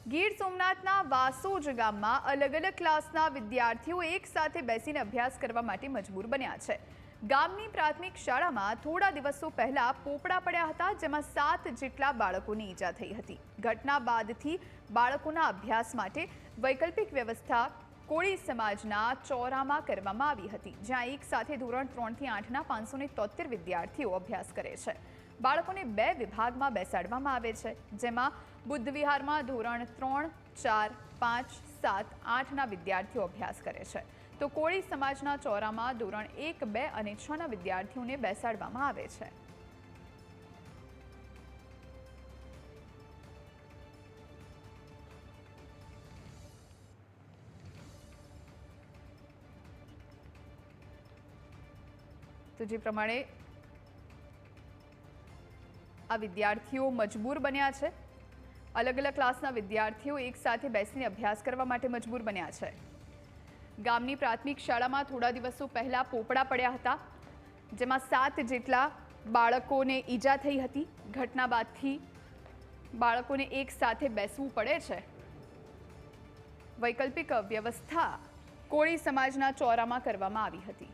ગીર સોમનાથના વાસોજ ગામમાં અલગ અલગ ક્લાસના વિદ્યાર્થીઓ એક સાથે બેસીને અભ્યાસ કરવા માટે મજબૂર બન્યા છે। ગામની પ્રાથમિક શાળામાં થોડા દિવસો પહેલા પોપડા પડ્યા હતા, જેમાં 7 જેટલા બાળકોને ઈજા થઈ હતી। ઘટના બાદથી બાળકોના અભ્યાસ માટે વૈકલ્પિક વ્યવસ્થા કોળી સમાજના ચોરામાં કરવામાં આવી હતી, જ્યાં એક સાથે ધોરણ 3 થી 8ના 573 વિદ્યાર્થીઓ અભ્યાસ કરે છે। બાળકોને 2 વિભાગમાં બેસાડવામાં આવે છે, જેમાં બુદ્ધ વિહારમાં ધોરણ 3, 4, 5, 7, 8ના વિદ્યાર્થીઓ અભ્યાસ કરે છે, તો કોળી સમાજના ચોરામાં ધોરણ 1, 2 અને 6ના વિદ્યાર્થીઓને બેસાડવામાં આવે છે। તો જે પ્રમાણે આ વિદ્યાર્થીઓ મજબૂર બન્યા છે, અલગ અલગ ક્લાસના વિદ્યાર્થીઓ એક સાથે બેસીને અભ્યાસ કરવા માટે મજબૂર બન્યા છે। ગામની પ્રાથમિક શાળામાં થોડા દિવસો પહેલા પોપડા પડ્યા હતા, જેમાં 7 જેટલા બાળકોને ઈજા થઈ હતી। ઘટના બાદથી બાળકોને એક સાથે બેસવું પડે છે। વૈકલ્પિક વ્યવસ્થા કોળી સમાજના ચોરામાં કરવામાં આવી હતી।